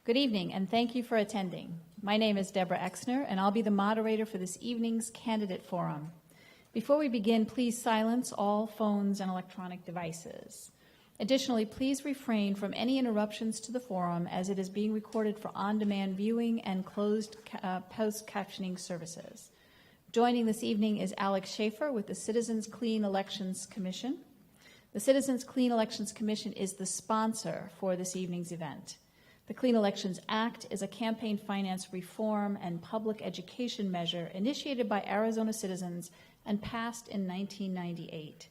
Good evening, and thank you for attending. My name is Deborah Exner, and I'll be the moderator for this evening's candidate forum. Before we begin, please silence all phones and electronic devices. Additionally, please refrain from any interruptions to the forum as it is being recorded for on-demand viewing and closed post-captioning services. Joining this evening is Alex Schaefer with the Citizens Clean Elections Commission. The Citizens Clean Elections Commission is the sponsor for this evening's event. The Clean Elections Act is a campaign finance reform and public education measure initiated by Arizona citizens and passed in 1998.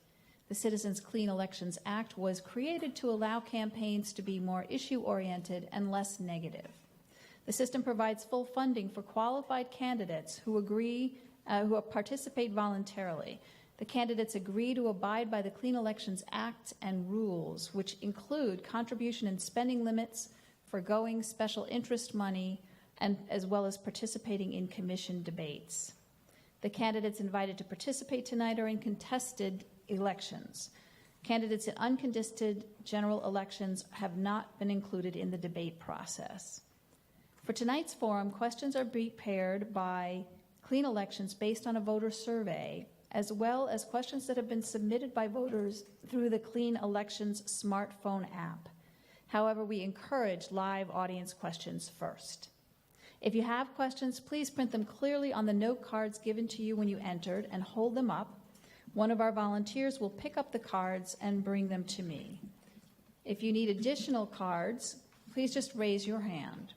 The Citizens Clean Elections Act was created to allow campaigns to be more issue-oriented and less negative. The system provides full funding for qualified candidates who participate voluntarily. The candidates agree to abide by the Clean Elections Act and rules, which include contribution and spending limits, forgoing special interest money, and as well as participating in commission debates. The candidates invited to participate tonight are in contested elections. Candidates in uncontested general elections have not been included in the debate process. For tonight's forum, questions are prepared by Clean Elections based on a voter survey, as well as questions that have been submitted by voters through the Clean Elections smartphone app. However, we encourage live audience questions first. If you have questions, please print them clearly on the note cards given to you when you entered and hold them up. One of our volunteers will pick up the cards and bring them to me. If you need additional cards, please just raise your hand.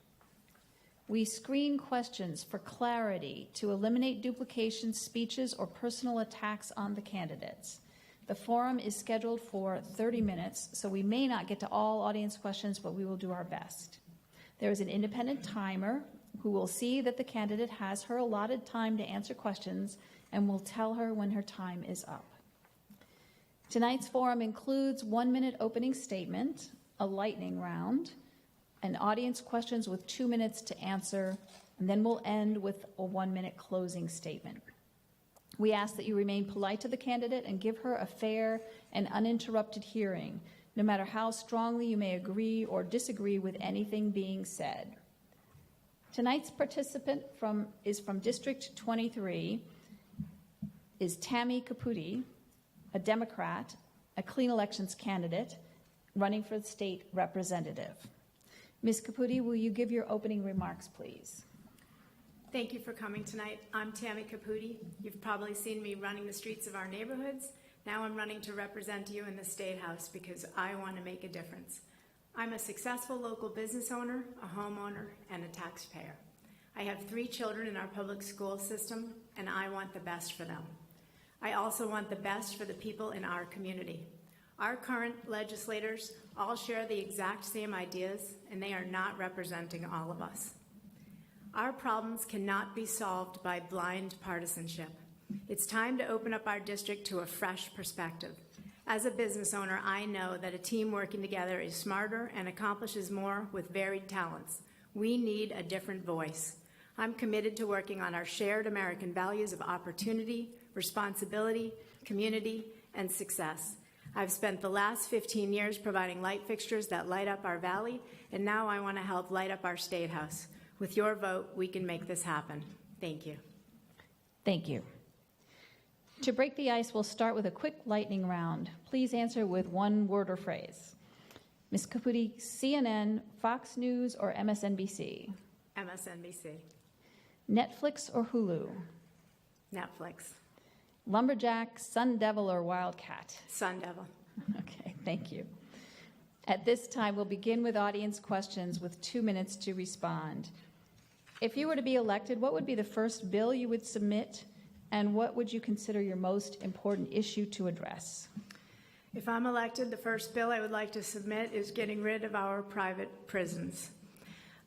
We screen questions for clarity to eliminate duplication, speeches, or personal attacks on the candidates. The forum is scheduled for 30 minutes, so we may not get to all audience questions, but we will do our best. There is an independent timer who will see that the candidate has her allotted time to answer questions and will tell her when her time is up. Tonight's forum includes 1-minute opening statement, a lightning round, and audience questions with 2 minutes to answer, and then we'll end with a 1-minute closing statement. We ask that you remain polite to the candidate and give her a fair and uninterrupted hearing, no matter how strongly you may agree or disagree with anything being said. Tonight's participant is from District 23, is Tammy Caputi, a Democrat, a Clean Elections candidate, running for the state representative. Ms. Caputi, will you give your opening remarks, please? Thank you for coming tonight. I'm Tammy Caputi. You've probably seen me running the streets of our neighborhoods. Now I'm running to represent you in the State House because I want to make a difference. I'm a successful local business owner, a homeowner, and a taxpayer. I have 3 children in our public school system, and I want the best for them. I also want the best for the people in our community. Our current legislators all share the exact same ideas, and they are not representing all of us. Our problems cannot be solved by blind partisanship. It's time to open up our district to a fresh perspective. As a business owner, I know that a team working together is smarter and accomplishes more with varied talents. We need a different voice. I'm committed to working on our shared American values of opportunity, responsibility, community, and success. I've spent the last 15 years providing light fixtures that light up our valley, and now I want to help light up our State House. With your vote, we can make this happen. Thank you. Thank you. To break the ice, we'll start with a quick lightning round. Please answer with one word or phrase. Ms. Caputi, CNN, Fox News, or MSNBC? MSNBC. Netflix or Hulu? Netflix. Lumberjack, Sun Devil, or Wildcat? Sun Devil. Okay, thank you. At this time, we'll begin with audience questions with 2 minutes to respond. If you were to be elected, what would be the first bill you would submit, and what would you consider your most important issue to address? If I'm elected, the first bill I would like to submit is getting rid of our private prisons.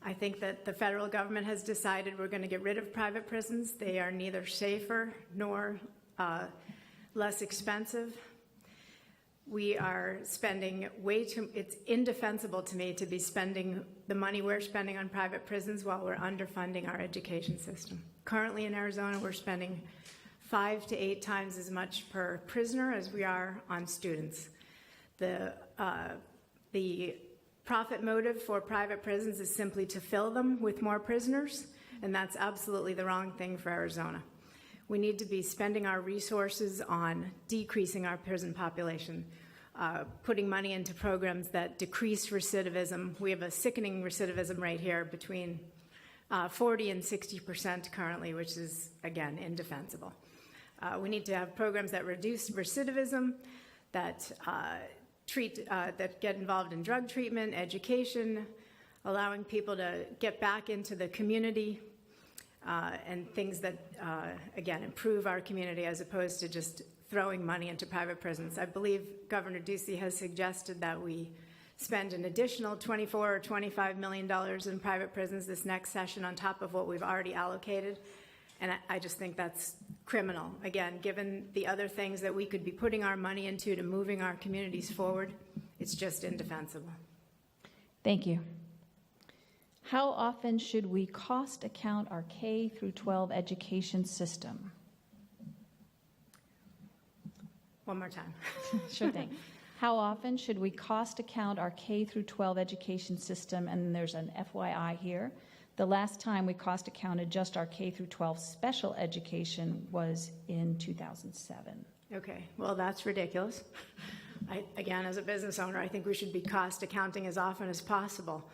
I think that the federal government has decided we're going to get rid of private prisons. They are neither safer nor less expensive. We are spending way too, it's indefensible to me to be spending the money we're spending on private prisons while we're underfunding our education system. Currently in Arizona, we're spending 5 to 8 times as much per prisoner as we are on students. The profit motive for private prisons is simply to fill them with more prisoners, and that's absolutely the wrong thing for Arizona. We need to be spending our resources on decreasing our prison population, putting money into programs that decrease recidivism. We have a sickening recidivism rate here between 40 and 60% currently, which is, again, indefensible. We need to have programs that reduce recidivism, that that get involved in drug treatment, education, allowing people to get back into the community, and things that, again, improve our community as opposed to just throwing money into private prisons. I believe Governor Ducey has suggested that we spend an additional $24 or $25 million in private prisons this next session on top of what we've already allocated. And I just think that's criminal. Again, given the other things that we could be putting our money into to moving our communities forward, it's just indefensible. Thank you. How often should we cost account our K through 12 education system? One more time. Sure thing. How often should we cost account our K through 12 education system? And there's an FYI here. The last time we cost accounted just our K through 12 special education was in 2007. Okay, well, that's ridiculous. Again, as a business owner, I think we should be cost accounting as often as possible.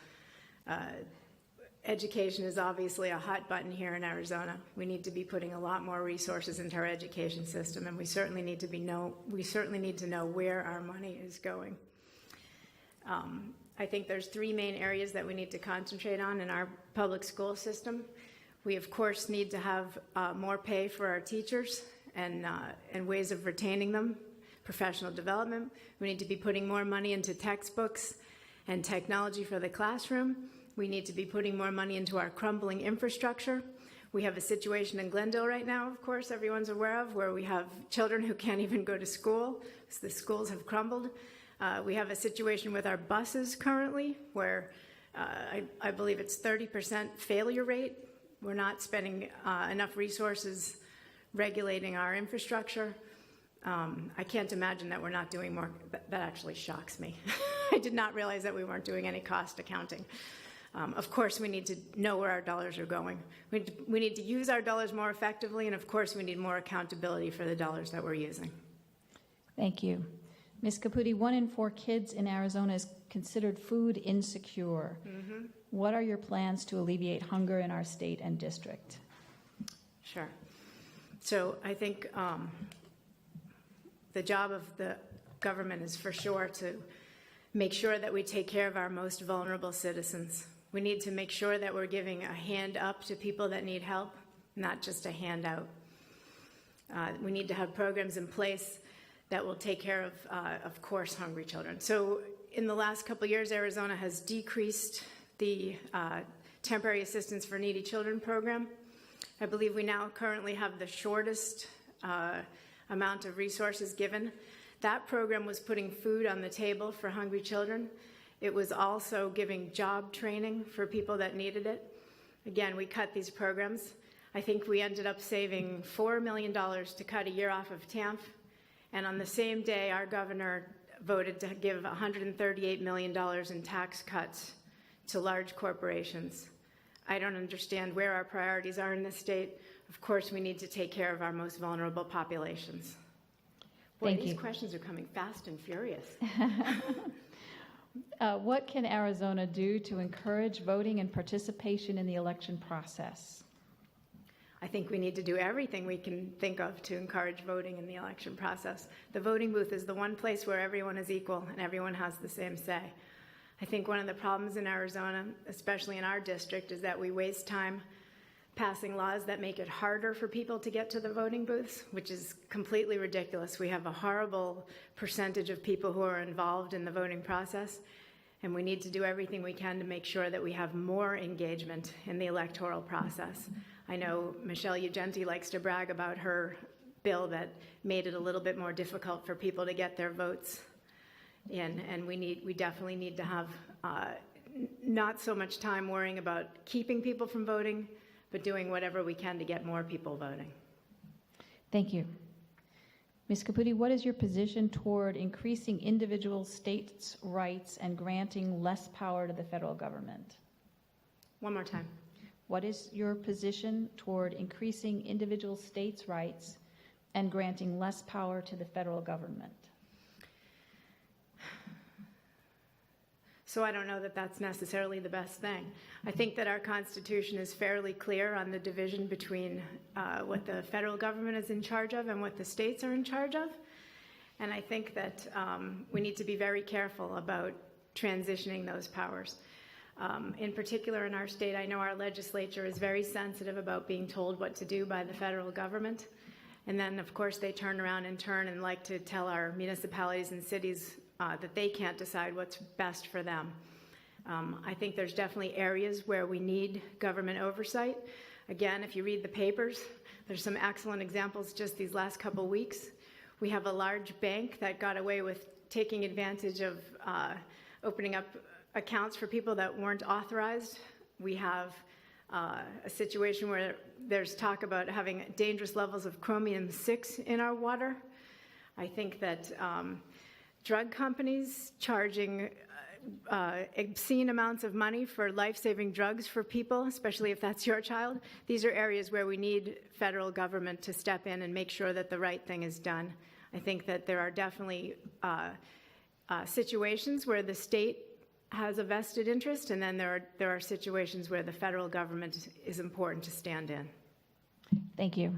Education is obviously a hot button here in Arizona. We need to be putting a lot more resources into our education system, and we certainly need to know where our money is going. I think there's three main areas that we need to concentrate on in our public school system. We, of course, need to have more pay for our teachers and ways of retaining them, professional development. We need to be putting more money into textbooks and technology for the classroom. We need to be putting more money into our crumbling infrastructure. We have a situation in Glendale right now, of course, everyone's aware of, where we have children who can't even go to school because the schools have crumbled. We have a situation with our buses currently where I believe it's 30% failure rate. We're not spending enough resources regulating our infrastructure. I can't imagine that we're not doing more. That actually shocks me. I did not realize that we weren't doing any cost accounting. Of course, we need to know where our dollars are going. We need to use our dollars more effectively, and of course, we need more accountability for the dollars that we're using. Thank you. Ms. Caputi, 1 in 4 kids in Arizona is considered food insecure. Mm-hmm. What are your plans to alleviate hunger in our state and district? Sure. So I think the job of the government is for sure to make sure that we take care of our most vulnerable citizens. We need to make sure that we're giving a hand up to people that need help, not just a handout. We need to have programs in place that will take care of course, hungry children. So in the last couple of years, Arizona has decreased the Temporary Assistance for Needy Children program. I believe we now currently have the shortest amount of resources given. That program was putting food on the table for hungry children. It was also giving job training for people that needed it. Again, we cut these programs. I think we ended up saving $4 million to cut a year off of TAMF. And on the same day, our governor voted to give $138 million in tax cuts to large corporations. I don't understand where our priorities are in this state. Of course, we need to take care of our most vulnerable populations. Boy, Thank these you. questions are coming fast and furious. What can Arizona do to encourage voting and participation in the election process? I think we need to do everything we can think of to encourage voting in the election process. The voting booth is the one place where everyone is equal and everyone has the same say. I think one of the problems in Arizona, especially in our district, is that we waste time passing laws that make it harder for people to get to the voting booths, which is completely ridiculous. We have a horrible percentage of people who are involved in the voting process, and we need to do everything we can to make sure that we have more engagement in the electoral process. I know Michelle Ugenti likes to brag about her bill that made it a little bit more difficult for people to get their votes in, and we definitely need to have not so much time worrying about keeping people from voting, but doing whatever we can to get more people voting. Thank you. Ms. Caputi, what is your position toward increasing individual states' rights and granting less power to the federal government? One more time. What is your position toward increasing individual states' rights and granting less power to the federal government? So I don't know that that's necessarily the best thing. I think that our Constitution is fairly clear on the division between what the federal government is in charge of and what the states are in charge of. And I think that we need to be very careful about transitioning those powers. In particular, in our state, I know our legislature is very sensitive about being told what to do by the federal government. And then, of course, they turn around and like to tell our municipalities and cities that they can't decide what's best for them. I think there's definitely areas where we need government oversight. Again, if you read the papers, there's some excellent examples just these last couple weeks. We have a large bank that got away with taking advantage of opening up accounts for people that weren't authorized. We have a situation where there's talk about having dangerous levels of chromium-6 in our water. I think that drug companies charging obscene amounts of money for life-saving drugs for people, especially if that's your child. These are areas where we need federal government to step in and make sure that the right thing is done. I think that there are definitely situations where the state has a vested interest, and then there are situations where the federal government is important to stand in. Thank you.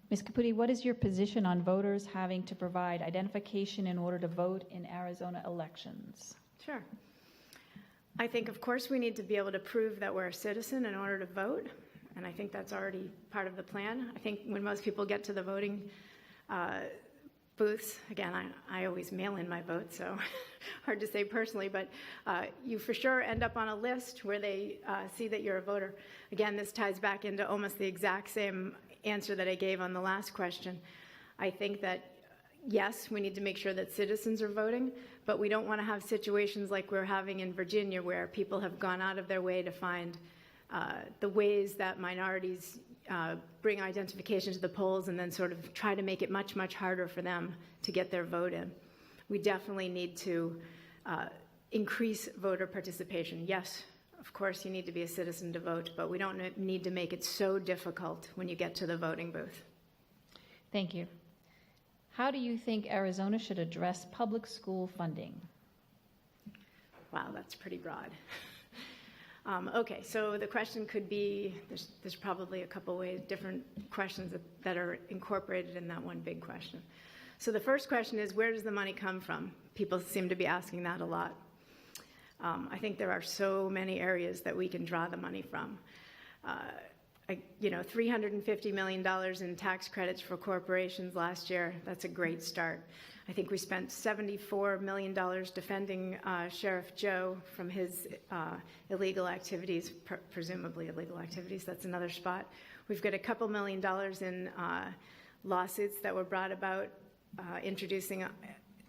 Ms. Caputi, what is your position on voters having to provide identification in order to vote in Arizona elections? Sure. I think, of course, we need to be able to prove that we're a citizen in order to vote, and I think that's already part of the plan. I think when most people get to the voting booths, again, I always mail in my vote, so hard to say personally, but you for sure end up on a list where they see that you're a voter. Again, this ties back into almost the exact same answer that I gave on the last question. I think that, yes, we need to make sure that citizens are voting, but we don't want to have situations like we're having in Virginia where people have gone out of their way to find the ways that minorities bring identification to the polls and then sort of try to make it much, much harder for them to get their vote in. We definitely need to increase voter participation. Yes, of course, you need to be a citizen to vote, but we don't need to make it so difficult when you get to the voting booth. Thank you. How do you think Arizona should address public school funding? Wow, that's pretty broad. Okay, so the question could be, there's probably a couple ways, different questions that are incorporated in that one big question. So the first question is, where does the money come from? People seem to be asking that a lot. I think there are so many areas that we can draw the money from. $350 million in tax credits for corporations last year, that's a great start. I think we spent $74 million defending Sheriff Joe from his illegal activities, presumably illegal activities. That's another spot. We've got a couple $1 million in lawsuits that were brought about introducing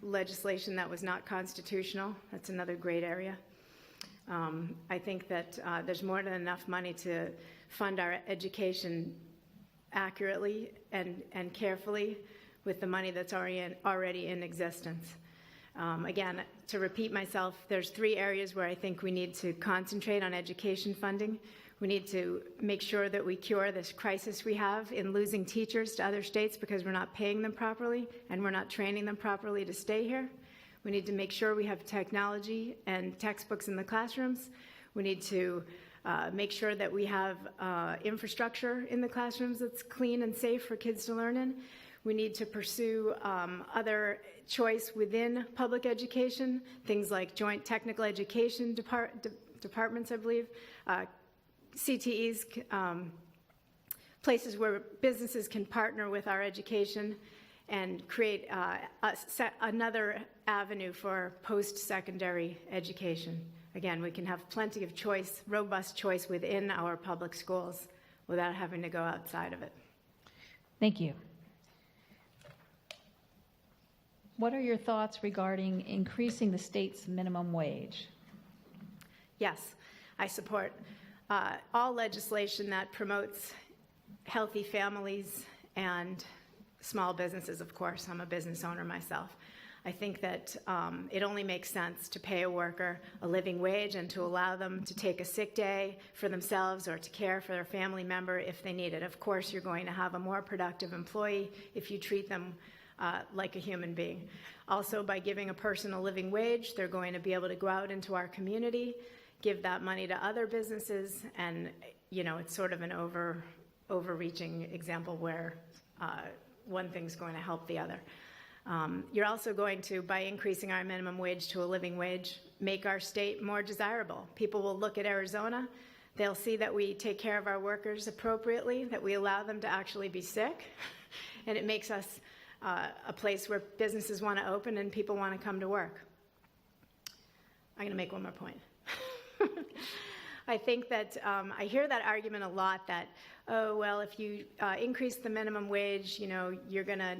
legislation that was not constitutional. That's another great area. I think that there's more than enough money to fund our education accurately and carefully with the money that's already in existence. Again, to repeat myself, there's 3 areas where I think we need to concentrate on education funding. We need to make sure that we cure this crisis we have in losing teachers to other states because we're not paying them properly and we're not training them properly to stay here. We need to make sure we have technology and textbooks in the classrooms. We need to make sure that we have infrastructure in the classrooms that's clean and safe for kids to learn in. We need to pursue other choice within public education, things like joint technical education departments, I believe, CTEs, places where businesses can partner with our education and create another avenue for post-secondary education. Again, we can have plenty of choice, robust choice within our public schools without having to go outside of it. Thank you. What are your thoughts regarding increasing the state's minimum wage? Yes, I support all legislation that promotes healthy families and small businesses, of course. I'm a business owner myself. I think that it only makes sense to pay a worker a living wage and to allow them to take a sick day for themselves or to care for their family member if they need it. Of course, you're going to have a more productive employee if you treat them like a human being. Also, by giving a person a living wage, they're going to be able to go out into our community, give that money to other businesses, and it's sort of an overreaching example where one thing's going to help the other. You're also going to, by increasing our minimum wage to a living wage, make our state more desirable. People will look at Arizona, they'll see that we take care of our workers appropriately, that we allow them to actually be sick, and it makes us a place where businesses want to open and people want to come to work. I'm going to make one more point. I think that I hear that argument a lot that, oh, well, if you increase the minimum wage, you're going to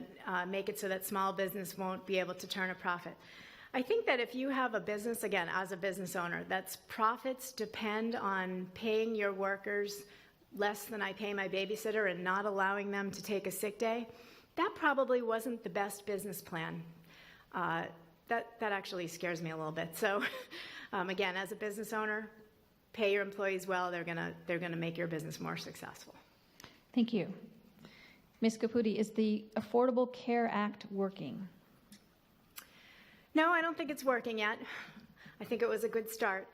make it so that small business won't be able to turn a profit. I think that if you have a business, again, as a business owner, that's profits depend on paying your workers less than I pay my babysitter and not allowing them to take a sick day, that probably wasn't the best business plan. That actually scares me a little bit. So, again, as a business owner, pay your employees well. They're gonna make your business more successful. Thank you. Ms. Caputi, is the Affordable Care Act working? No, I don't think it's working yet. I think it was a good start.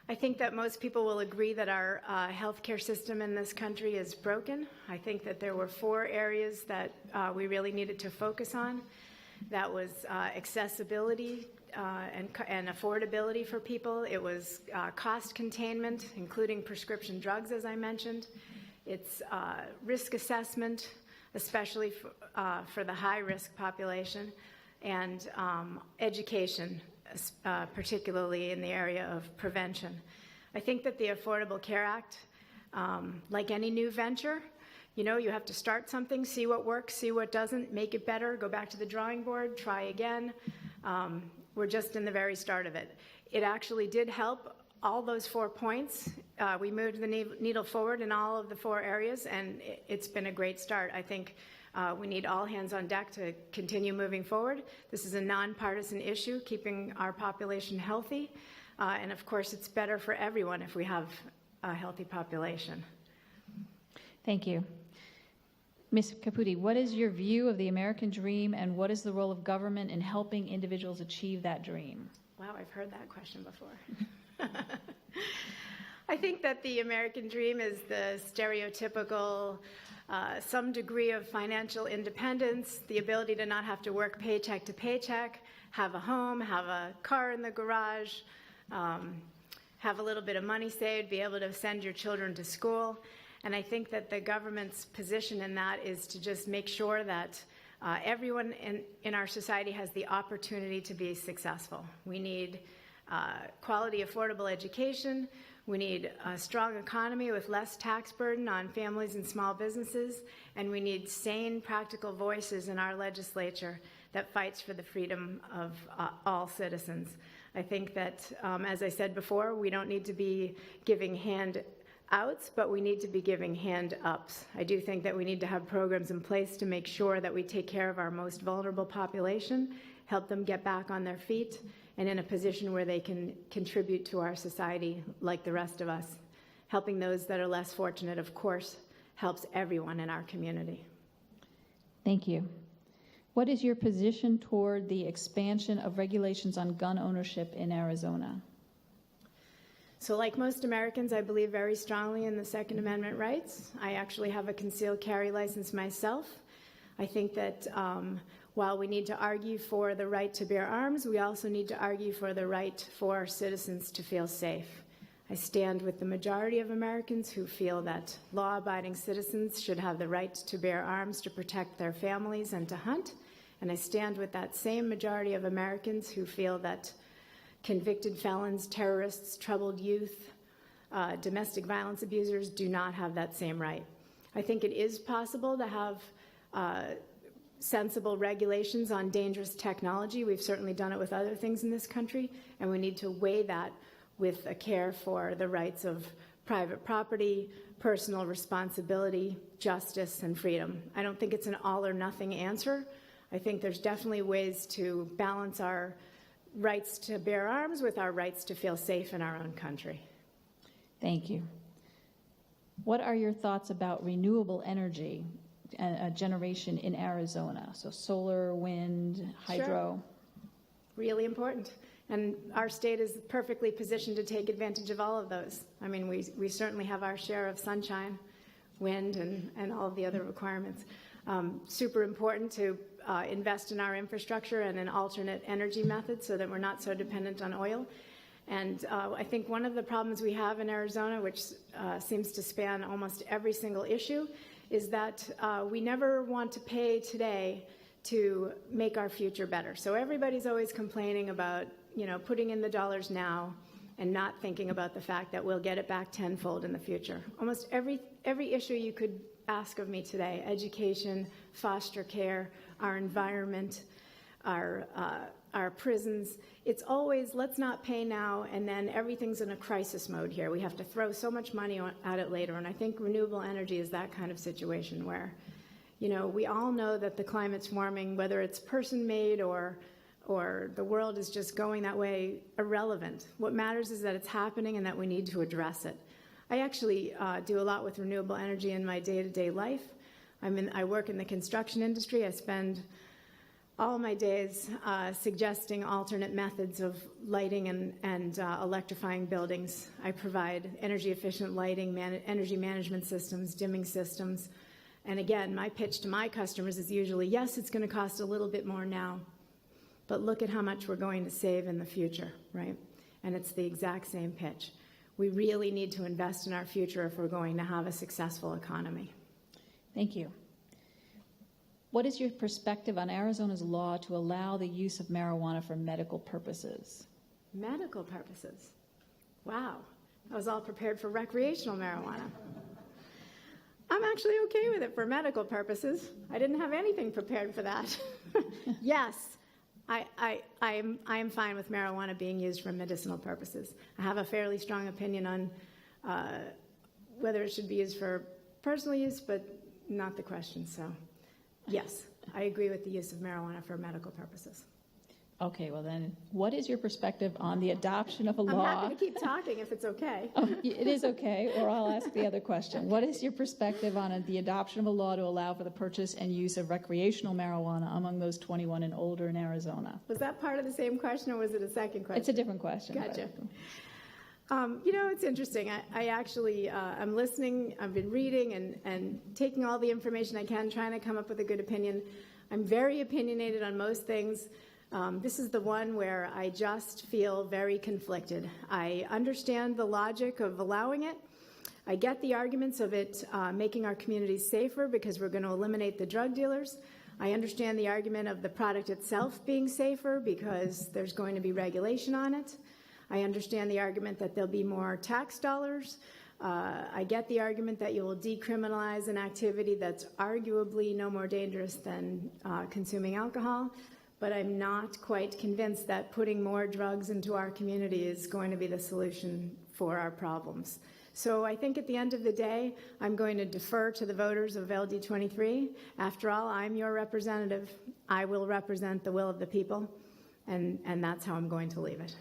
I think that most people will agree that our healthcare system in this country is broken. I think that there were 4 areas that we really needed to focus on. That was accessibility and affordability for people. It was cost containment, including prescription drugs, as I mentioned. It's risk assessment, especially for the high-risk population, and education, particularly in the area of prevention. I think that the Affordable Care Act, like any new venture, you have to start something, see what works, see what doesn't, make it better, go back to the drawing board, try again. We're just in the very start of it. It actually did help all those 4 points. We moved the needle forward in all of the 4 areas, and it's been a great start. I think we need all hands on deck to continue moving forward. This is a nonpartisan issue, keeping our population healthy. And of course, it's better for everyone if we have a healthy population. Thank you. Ms. Caputi, what is your view of the American dream, and what is the role of government in helping individuals achieve that dream? Wow, I've heard that question before. I think that the American dream is the stereotypical some degree of financial independence, the ability to not have to work paycheck to paycheck, have a home, have a car in the garage, have a little bit of money saved, be able to send your children to school. And I think that the government's position in that is to just make sure that everyone in our society has the opportunity to be successful. We need quality, affordable education. We need a strong economy with less tax burden on families and small businesses. And we need sane, practical voices in our legislature that fights for the freedom of all citizens. I think that, as I said before, we don't need to be giving handouts, but we need to be giving hand-ups. I do think that we need to have programs in place to make sure that we take care of our most vulnerable population, help them get back on their feet, and in a position where they can contribute to our society like the rest of us. Helping those that are less fortunate, of course, helps everyone in our community. Thank you. What is your position toward the expansion of regulations on gun ownership in Arizona? So like most Americans, I believe very strongly in the Second Amendment rights. I actually have a concealed carry license myself. I think that while we need to argue for the right to bear arms, we also need to argue for the right for citizens to feel safe. I stand with the majority of Americans who feel that law-abiding citizens should have the right to bear arms to protect their families and to hunt. And I stand with that same majority of Americans who feel that convicted felons, terrorists, troubled youth, domestic violence abusers do not have that same right. I think it is possible to have sensible regulations on dangerous technology. We've certainly done it with other things in this country, and we need to weigh that with a care for the rights of private property, personal responsibility, justice, and freedom. I don't think it's an all or nothing answer. I think there's definitely ways to balance our rights to bear arms with our rights to feel safe in our own country. Thank you. What are your thoughts about renewable energy generation in Arizona? So solar, wind, hydro. Sure. Really important. And our state is perfectly positioned to take advantage of all of those. I mean, we certainly have our share of sunshine, wind, and all of the other requirements. Super important to invest in our infrastructure and in alternate energy methods so that we're not so dependent on oil. And I think one of the problems we have in Arizona, which seems to span almost every single issue, is that we never want to pay today to make our future better. So everybody's always complaining about, putting in the dollars now and not thinking about the fact that we'll get it back tenfold in the future. Almost every issue you could ask of me today, education, foster care, our environment, our prisons, it's always, let's not pay now, and then everything's in a crisis mode here. We have to throw so much money at it later, and I think renewable energy is that kind of situation where, we all know that the climate's warming, whether it's person-made or the world is just going that way, irrelevant. What matters is that it's happening and that we need to address it. I actually do a lot with renewable energy in my day-to-day life. I work in the construction industry. I spend all my days suggesting alternate methods of lighting and electrifying buildings. I provide energy-efficient lighting, energy management systems, dimming systems. And again, my pitch to my customers is usually, yes, it's going to cost a little bit more now, but look at how much we're going to save in the future, right? And it's the exact same pitch. We really need to invest in our future if we're going to have a successful economy. Thank you. What is your perspective on Arizona's law to allow the use of marijuana for medical purposes? Medical purposes? Wow. I was all prepared for recreational marijuana. I'm actually okay with it for medical purposes. I didn't have anything prepared for that. Yes, I am fine with marijuana being used for medicinal purposes. I have a fairly strong opinion on whether it should be used for personal use, but not the question. So, yes, I agree with the use of marijuana for medical purposes. Okay, well then, what is your perspective on the adoption of a law? I'm happy to keep talking if it's okay. It is okay, or I'll ask the other question. What is your perspective on the adoption of a law to allow for the purchase and use of recreational marijuana among those 21 and older in Arizona? Was that part of the same question, or was it a second question? It's a different question. Gotcha. It's interesting. I actually, I'm listening, I've been reading and taking all the information I can, trying to come up with a good opinion. I'm very opinionated on most things. This is the one where I just feel very conflicted. I understand the logic of allowing it. I get the arguments of it making our communities safer because we're going to eliminate the drug dealers. I understand the argument of the product itself being safer because there's going to be regulation on it. I understand the argument that there'll be more tax dollars. I get the argument that you will decriminalize an activity that's arguably no more dangerous than consuming alcohol. But I'm not quite convinced that putting more drugs into our community is going to be the solution for our problems. So I think at the end of the day, I'm going to defer to the voters of LD23. After all, I'm your representative. I will represent the will of the people, and that's how I'm going to leave it.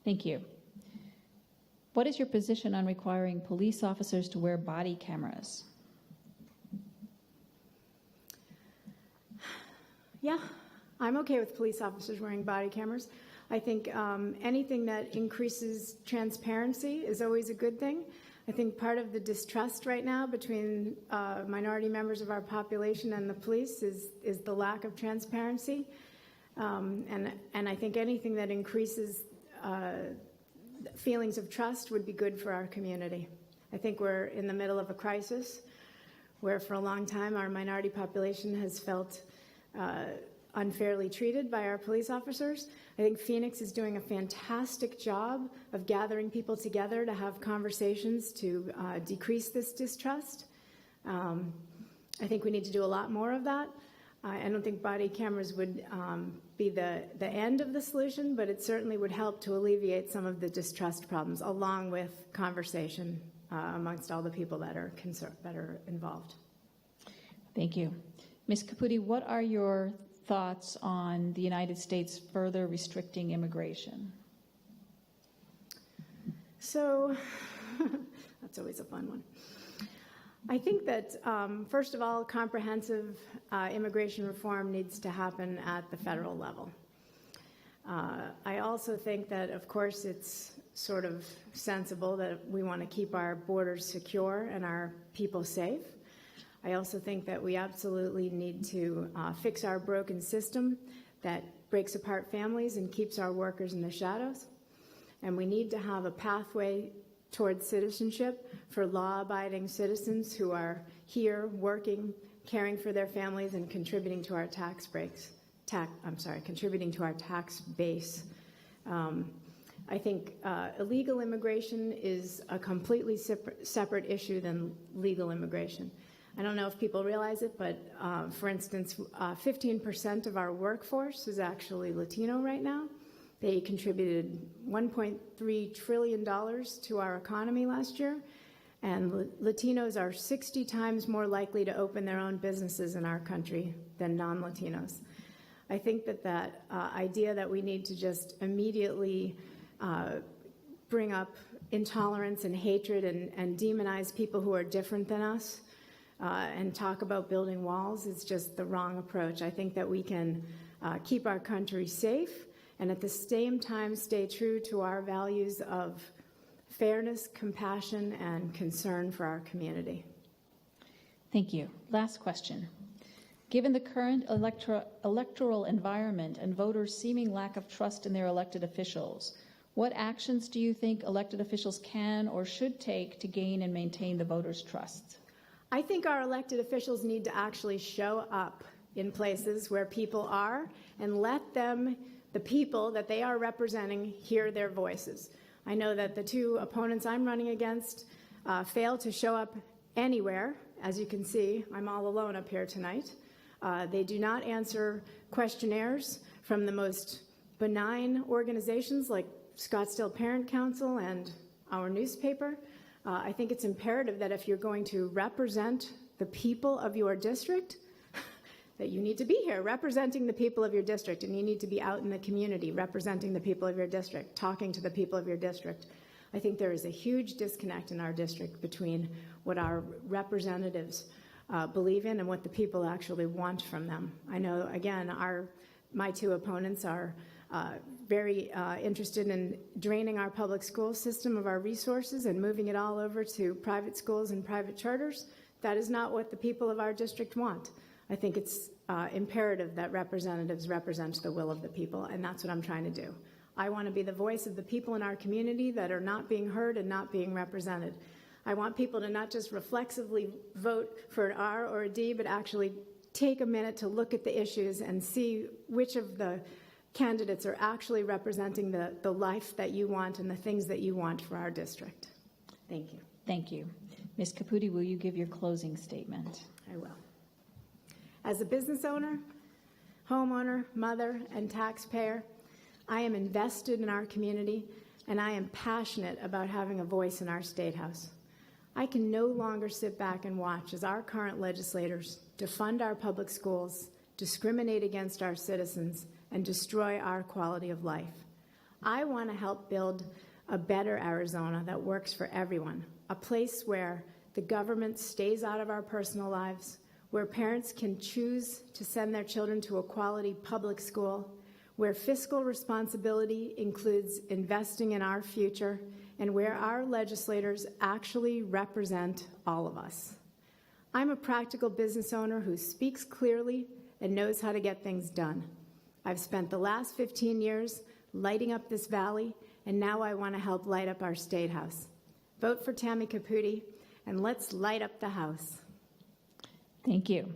Thank you. What is your position on requiring police officers to wear body cameras? Yeah. I'm okay with police officers wearing body cameras. I think anything that increases transparency is always a good thing. I think part of the distrust right now between minority members of our population and the police is the lack of transparency. And I think anything that increases feelings of trust would be good for our community. I think we're in the middle of a crisis where for a long time our minority population has felt unfairly treated by our police officers. I think Phoenix is doing a fantastic job of gathering people together to have conversations to decrease this distrust. I think we need to do a lot more of that. I don't think body cameras would be the end of the solution, but it certainly would help to alleviate some of the distrust problems along with conversation amongst all the people that are involved. Thank you. Ms. Caputi, what are your thoughts on the United States further restricting immigration? So that's always a fun one. I think that, first of all, comprehensive immigration reform needs to happen at the federal level. I also think that, of course, it's sort of sensible that we want to keep our borders secure and our people safe. I also think that we absolutely need to fix our broken system that breaks apart families and keeps our workers in the shadows. And we need to have a pathway towards citizenship for law-abiding citizens who are here working, caring for their families, and contributing to our contributing to our tax base. I think illegal immigration is a completely separate issue than legal immigration. I don't know if people realize it, but for instance, 15% of our workforce is actually Latino right now. They contributed $1.3 trillion to our economy last year, and Latinos are 60 times more likely to open their own businesses in our country than non-Latinos. I think that idea that we need to just immediately bring up intolerance and hatred and demonize people who are different than us and talk about building walls is just the wrong approach. I think that we can keep our country safe and at the same time stay true to our values of fairness, compassion, and concern for our community. Thank you. Last question. Given the current electoral environment and voters' seeming lack of trust in their elected officials, what actions do you think elected officials can or should take to gain and maintain the voters' trust? I think our elected officials need to actually show up in places where people are and let them, the people that they are representing, hear their voices. I know that the two opponents I'm running against fail to show up anywhere. As you can see, I'm all alone up here tonight. They do not answer questionnaires from the most benign organizations like Scottsdale Parent Council and our newspaper. I think it's imperative that if you're going to represent the people of your district, that you need to be here representing the people of your district, and you need to be out in the community representing the people of your district, talking to the people of your district. I think there is a huge disconnect in our district between what our representatives believe in and what the people actually want from them. I know, again, my two opponents are very interested in draining our public school system of our resources and moving it all over to private schools and private charters. That is not what the people of our district want. I think it's imperative that representatives represent the will of the people, and that's what I'm trying to do. I want to be the voice of the people in our community that are not being heard and not being represented. I want people to not just reflexively vote for an R or a D, but actually take a minute to look at the issues and see which of the candidates are actually representing the life that you want and the things that you want for our district. Thank you. Thank you. Ms. Caputi, will you give your closing statement? I will. As a business owner, homeowner, mother, and taxpayer, I am invested in our community, and I am passionate about having a voice in our State House. I can no longer sit back and watch as our current legislators defund our public schools, discriminate against our citizens, and destroy our quality of life. I want to help build a better Arizona that works for everyone, a place where the government stays out of our personal lives, where parents can choose to send their children to a quality public school, where fiscal responsibility includes investing in our future, and where our legislators actually represent all of us. I'm a practical business owner who speaks clearly and knows how to get things done. I've spent the last 15 years lighting up this valley, and now I want to help light up our State House. Vote for Tammy Caputi, and let's light up the House. Thank you.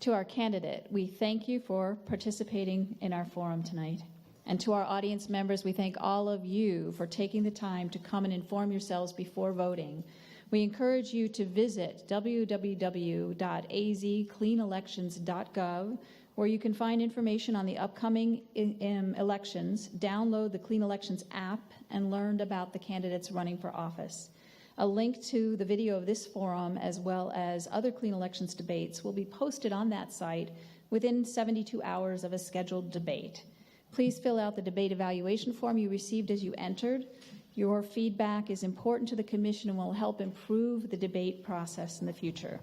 To our candidate, we thank you for participating in our forum tonight. And to our audience members, we thank all of you for taking the time to come and inform yourselves before voting. We encourage you to visit www.azcleanelections.gov, where you can find information on the upcoming elections, download the Clean Elections app, and learn about the candidates running for office. A link to the video of this forum, as well as other clean elections debates, will be posted on that site within 72 hours of a scheduled debate. Please fill out the debate evaluation form you received as you entered. Your feedback is important to the Commission and will help improve the debate process in the future.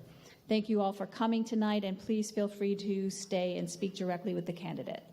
Thank you all for coming tonight, and please feel free to stay and speak directly with the candidate.